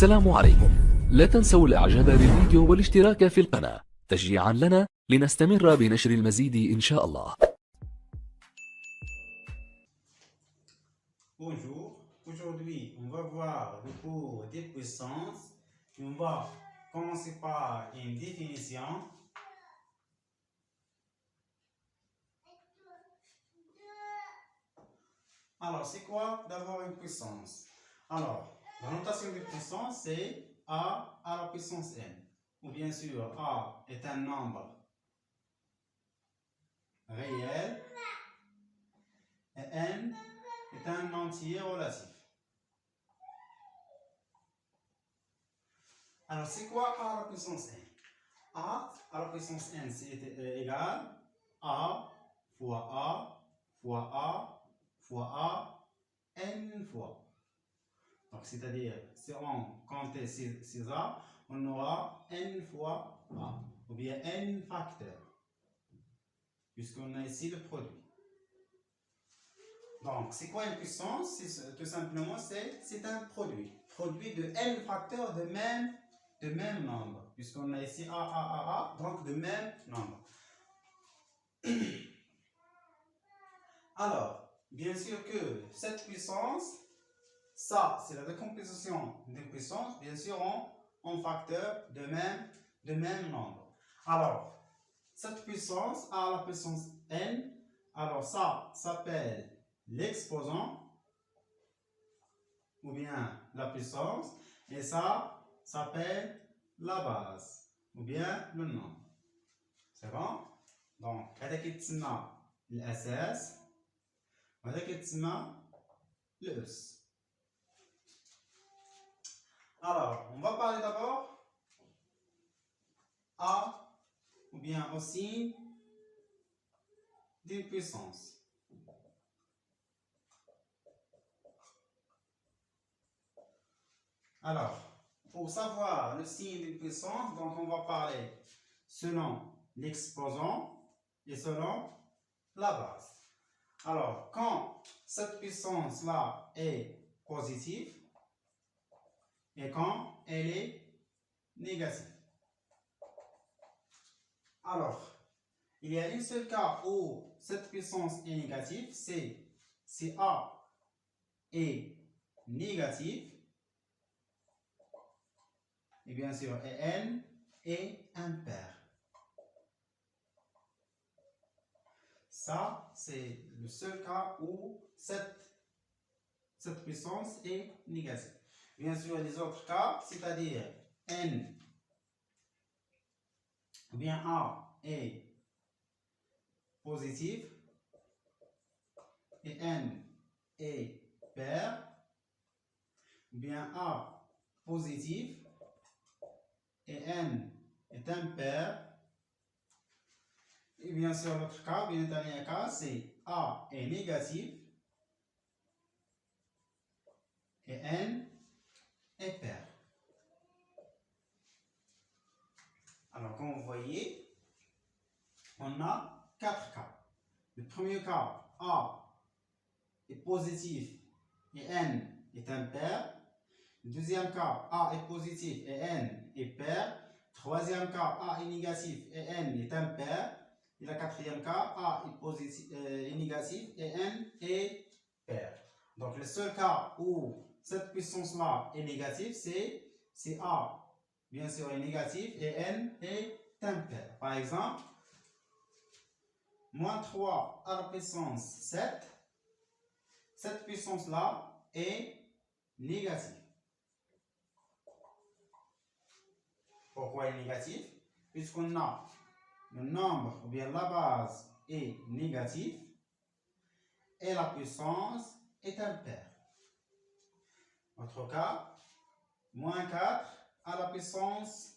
السلام عليكم. لا تنسوا الاعجاب بالفيديو والاشتراك في القناة تشجيعا لنا لنستمر بنشر المزيد إن شاء الله. Bonjour, aujourd'hui on va voir le cours des puissances et on va commencer par une définition. Alors c'est quoi d'abord une puissance? Alors la notation de puissance c'est a à la puissance n, ou bien sûr a est un nombre réel et n est un entier relatif. Alors, c'est quoi a à la puissance n? A à la puissance n, c'est égal à fois a fois a fois a n fois. Donc, c'est-à-dire, si on compte ces a, on aura n fois a, ou bien n facteur, puisqu'on a ici le produit. Donc, c'est quoi une puissance? Tout simplement, c'est un produit. Produit de n facteurs de même nombre. Puisqu'on a ici a, donc de même nombre. Alors, bien sûr que cette puissance, ça, c'est la décomposition d'une puissance, bien sûr, en facteurs de même nombre. Alors, cette puissance a la puissance n. Alors, ça s'appelle l'exposant ou bien la puissance, et ça s'appelle la base ou bien le nombre. C'est bon? Donc, هذا كيتسمى الأساس وهذا كيتسمى الأس. Alors, on va parler d'abord A ou bien au signe d'une puissance. Alors, pour savoir le signe d'une puissance, donc on va parler selon l'exposant et selon la base. Alors, quand cette puissance-là est positive et quand elle est négative. Alors, il y a un seul cas où cette puissance est négative, c'est si A est négative. Et bien sûr, n est impair. Ça, c'est le seul cas où cette puissance est négative. Bien sûr, les autres cas, c'est-à-dire n, ou bien a est positif et n est pair, ou bien a positif et n est impair. Et bien sûr, l'autre cas, bien dernier cas, c'est A est négatif et n est pair. Alors, comme vous voyez, on a 4 cas. Le premier cas, A est positif et n est impair. Le deuxième cas, A est positif et n est pair. Troisième cas, A est négatif et n est impair. Et le quatrième cas, A est, est négatif et n est pair. Donc, le seul cas où cette puissance-là est négative, c'est A, bien sûr, est négatif et n est impair. Par exemple, moins 3 à la puissance 7, cette puissance-là est négative. Pourquoi elle est négative? Puisqu'on a le nombre ou bien la base est négative et la puissance est impaire. Autre cas, moins 4 à la puissance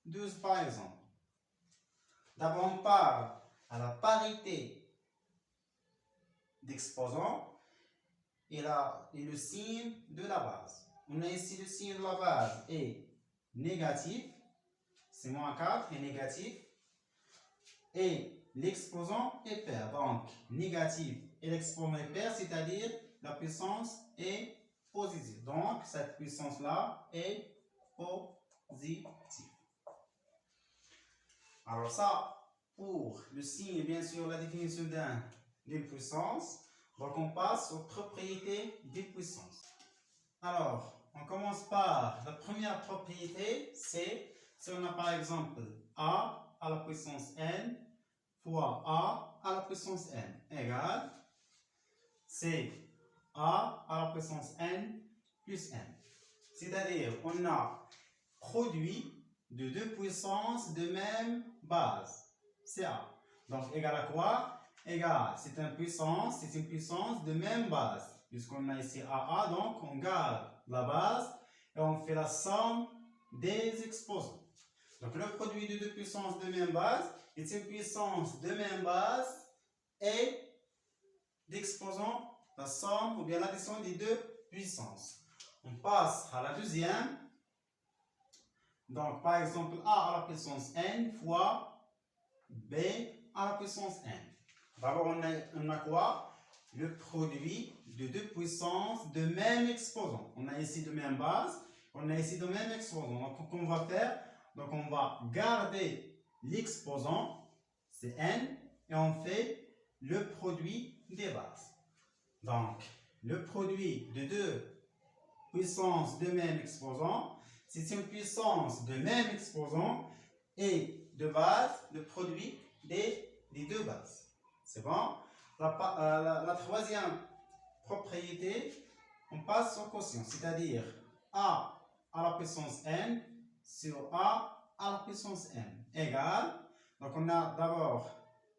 12 par exemple. D'abord on parle à la parité d'exposant et le signe de la base. On a ici le signe de la base est négatif, c'est moins 4 est négatif. Et l'exposant est pair. Donc, négatif et l'exposant est pair, c'est-à-dire la puissance est positive. Donc, cette puissance-là est positif. Alors ça, pour le signe, bien sûr, la définition d'une puissance. Donc on passe aux propriétés des puissances. Alors, on commence par la première propriété, c'est si on a par exemple a à la puissance n fois a à la puissance n égale c'est a à la puissance n plus n. C'est-à-dire, on a produit de deux puissances de même base. C'est a. Donc, égal à quoi? Égal, c'est une puissance de même base. Puisqu'on a ici AA, donc on garde la base et on fait la somme des exposants. Donc, le produit de deux puissances de même base est une puissance de même base et d'exposants, la somme ou bien l'addition des deux puissances. On passe à la deuxième. Donc, par exemple, A à la puissance n fois B à la puissance n. D'abord, on a quoi? Le produit de deux puissances de même exposant. On a ici de même base, on a ici de même exposant. Donc, ce qu'on va faire, donc on va garder l'exposant, c'est n, et on fait le produit des bases. Donc, le produit de deux puissances de même exposant, c'est une puissance de même exposant et de base, le produit des deux bases. C'est bon? La troisième propriété, on passe au quotient, c'est-à-dire a à la puissance n sur a à la puissance n égale, donc on a d'abord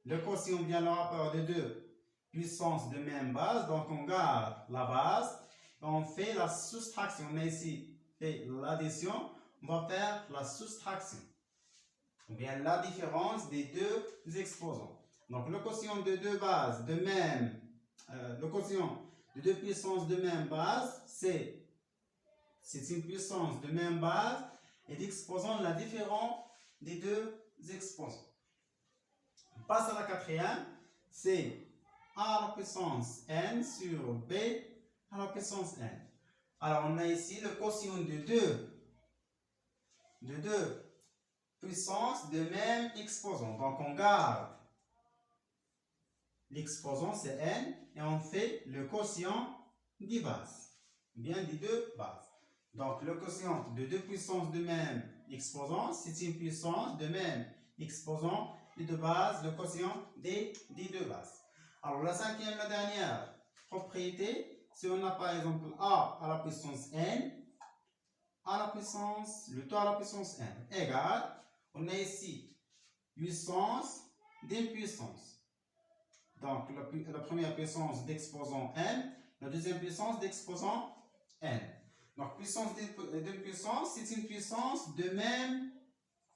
le quotient bien le rapport de deux puissances de même base, donc on garde la base, et on fait la soustraction. On a ici fait l'addition, on va faire la soustraction, ou bien la différence des deux exposants. Donc le quotient de deux bases de même, le quotient de deux puissances de même base, c'est une puissance de même base et d'exposant la différence des deux exposants. On passe à la quatrième, c'est a à la puissance n sur b à la puissance n. Alors on a ici le quotient de deux puissances de même exposant. Donc on garde l'exposant, c'est n, et on fait le quotient des bases, bien des deux bases. Donc le quotient de deux puissances de même exposant, c'est une puissance de même exposant et de base, le quotient des deux bases. Alors la cinquième, la dernière propriété, si on a par exemple a à la puissance n, à la puissance, le taux à la puissance n égale, on a ici puissance d'une puissance. Donc, la première puissance d'exposant n, la deuxième puissance d'exposant n. Donc, puissance de puissance, c'est une puissance de même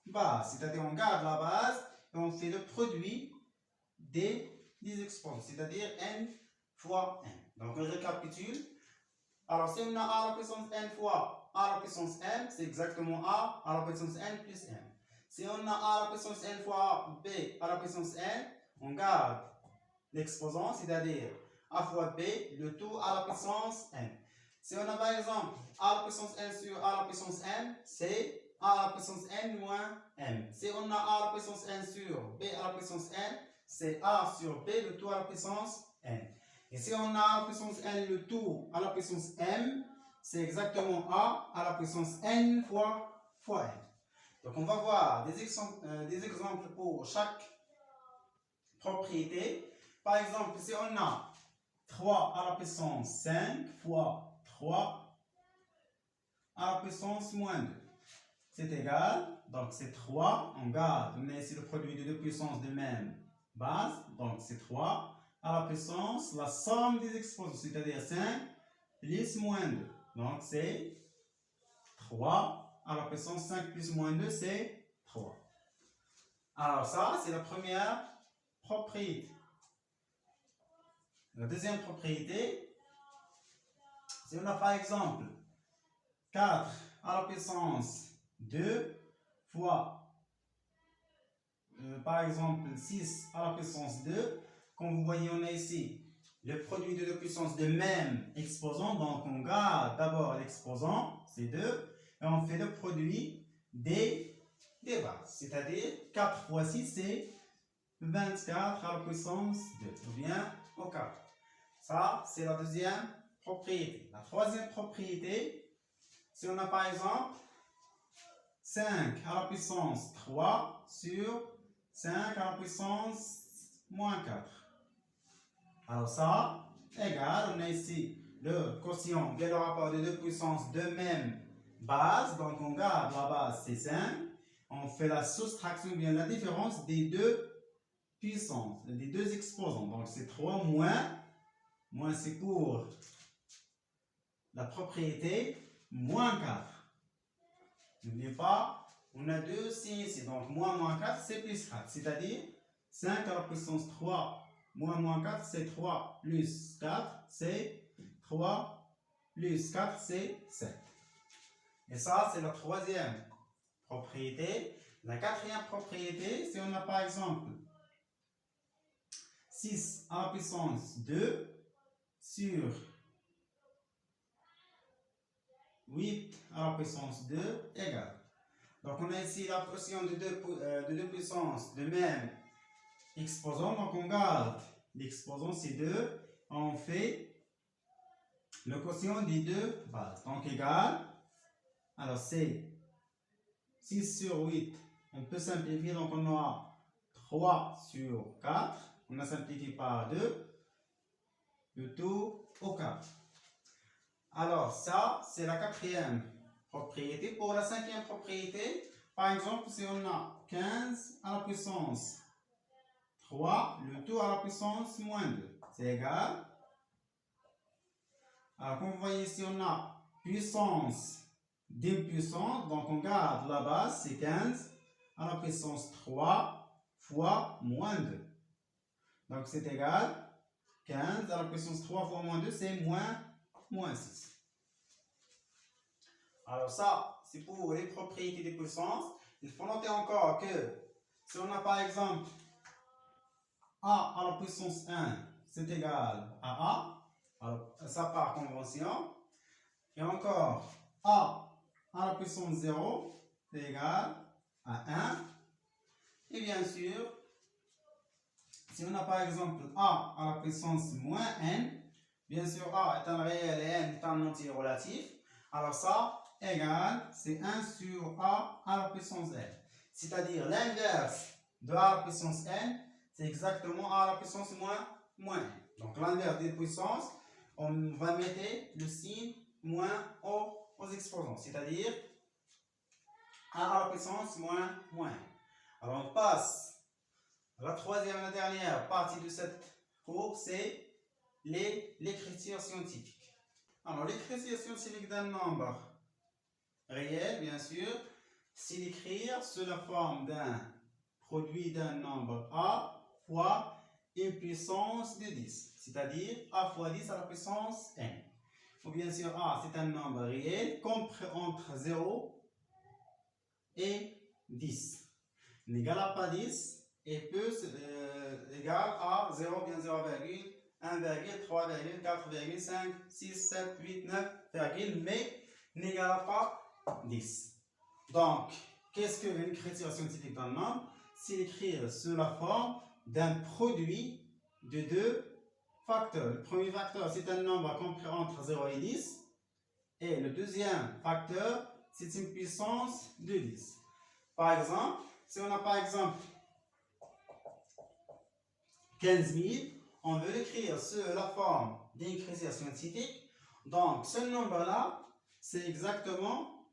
base. C'est-à-dire, on garde la base et on fait le produit des exposants. C'est-à-dire n fois n. Donc, on récapitule. Alors, si on a a à la puissance n fois a à la puissance n, c'est exactement a à la puissance n plus n. Si on a a à la puissance n fois b à la puissance n, on garde l'exposant, c'est-à-dire a fois b, le tout à la puissance n. Si on a par exemple a à la puissance n sur a à la puissance n, c'est a à la puissance n moins m. Si on a a à la puissance n sur b à la puissance n, c'est a sur b, le tout à la puissance n. Et si on a a à la puissance n, le tout à la puissance m, c'est exactement a à la puissance n fois n. Donc on va voir des exemples pour chaque propriété. Par exemple, si on a 3 à la puissance 5 fois 3 à la puissance moins 2, c'est égal, donc c'est 3, on garde, on a ici le produit de deux puissances de même base, donc c'est 3 à la puissance, la somme des exposants, c'est-à-dire 5 plus moins 2, donc c'est 3 à la puissance 5 plus moins 2, c'est 3. Alors ça, c'est la première propriété. La deuxième propriété, si on a par exemple 4 à la puissance 2 fois, par exemple 6 à la puissance 2, comme vous voyez, on a ici le produit de deux puissances de même exposant, donc on garde d'abord l'exposant, c'est 2, et on fait le produit des bases. C'est-à-dire 4 fois 6, c'est 24 à la puissance 2, ou bien au 4. Ça, c'est la deuxième propriété. La troisième propriété, si on a par exemple 5 à la puissance 3 sur 5 à la puissance moins 4. Alors ça, égal, on a ici le quotient, bien le rapport de deux puissances de même base. Donc on garde la base, c'est 5. On fait la soustraction, bien la différence des deux puissances, des deux exposants. Donc c'est 3 moins c'est pour la propriété moins 4. N'oubliez pas, on a deux signes ici. Donc moins 4, c'est plus 4. C'est-à-dire 5 à la puissance 3 moins 4, c'est 3 plus 4, c'est 3 plus 4, c'est 7. Et ça, c'est la troisième propriété. La quatrième propriété, si on a par exemple 6 à la puissance 2 sur 8 à la puissance 2 égale. Donc on a ici la quotient de deux puissances de même exposant. Donc on garde l'exposant, c'est 2. On fait le quotient des deux bases. Donc égal. Alors c'est 6 sur 8. On peut simplifier. Donc on aura 3 sur 4. On a simplifié par 2. Le tout au 4. Alors ça, c'est la quatrième propriété. Pour la cinquième propriété, par exemple, si on a 15 à la puissance 3, le tout à la puissance moins 2, c'est égal. Alors, comme vous voyez ici, on a puissance d'une puissance, donc on garde la base, c'est 15 à la puissance 3 fois moins 2. Donc, c'est égal. 15 à la puissance 3 fois moins 2, c'est moins 6. Alors ça, c'est pour les propriétés des puissances. Il faut noter encore que si on a par exemple A à la puissance 1, c'est égal à A. Alors, ça par convention. Et encore, A à la puissance 0, c'est égal à 1. Et bien sûr, si on a par exemple A à la puissance moins n, bien sûr A est un réel et n est un entier relatif. Alors ça, égal, c'est 1 sur A à la puissance n. C'est-à-dire l'inverse de A à la puissance n, c'est exactement A à la puissance moins n. Donc l'inverse des puissances, on va mettre le signe moins aux exposants. C'est-à-dire A à la puissance moins n. Alors on passe à la troisième et la dernière partie de cette cours, c'est l'écriture scientifique. Alors l'écriture scientifique d'un nombre réel, bien sûr, c'est l'écrire sous la forme d'un produit d'un nombre A fois une puissance de 10, c'est-à-dire A fois 10 à la puissance n. Ou bien sûr, A, c'est un nombre réel compris entre 0 et 10. N'égale à pas 10 et peut égal à 0, bien 0, 1, 3, 4, 5, 6, 7, 8, 9, mais n'égale pas 10. Donc, qu'est-ce que l'écriture scientifique d'un nombre? C'est écrire sous la forme d'un produit de deux facteurs. Le premier facteur, c'est un nombre compris entre 0 et 10. Et le deuxième facteur, c'est une puissance de 10. Par exemple, si on a par exemple 15 000, on veut l'écrire sous la forme d'écriture scientifique. Donc, ce nombre-là, c'est exactement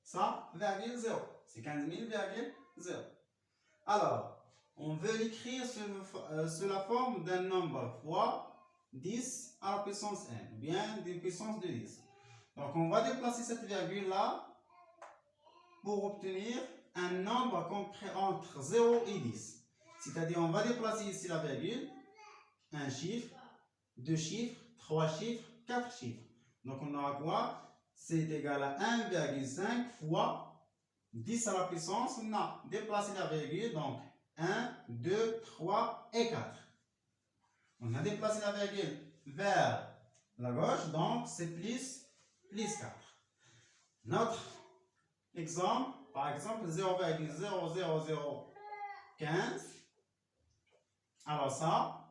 ça, virgule 0. C'est 15 000,0. Alors, on veut l'écrire sous la forme d'un nombre fois 10 à la puissance n, bien d'une puissance de 10. Donc, on va déplacer cette virgule-là pour obtenir un nombre compris entre 0 et 10. C'est-à-dire, on va déplacer ici la virgule, un chiffre, deux chiffres, trois chiffres, quatre chiffres. Donc, on aura quoi? C'est égal à 1,5 fois 10 à la puissance. On a déplacé la virgule, donc 1, 2, 3 et 4. On a déplacé la virgule vers la gauche, donc c'est plus 4. Notre exemple, par exemple 0,00015. Alors ça,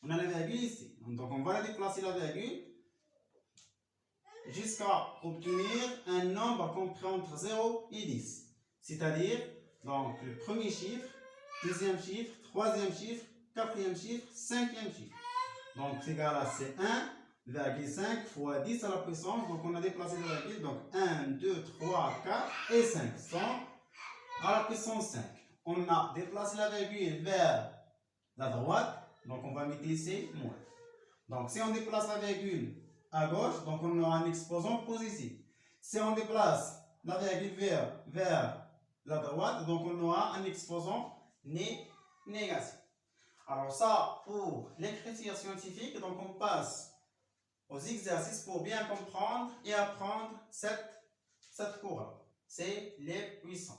on a la virgule ici. Donc on va déplacer la virgule jusqu'à obtenir un nombre compris entre 0 et 10. C'est-à-dire, donc le premier chiffre, deuxième chiffre, troisième chiffre, quatrième chiffre, cinquième chiffre. Donc c'est égal à c'est 1,5 fois 10 à la puissance. Donc on a déplacé la virgule. Donc 1, 2, 3, 4 et 5 sont à la puissance 5. On a déplacé la virgule vers la droite. Donc on va mettre ici moins. Donc si on déplace la virgule à gauche, donc on aura un exposant positif. Si on déplace la virgule vers la droite, donc on aura un exposant négatif. Alors ça, pour l'écriture scientifique, donc on passe aux exercices pour bien comprendre et apprendre cette courbe. C'est les puissances.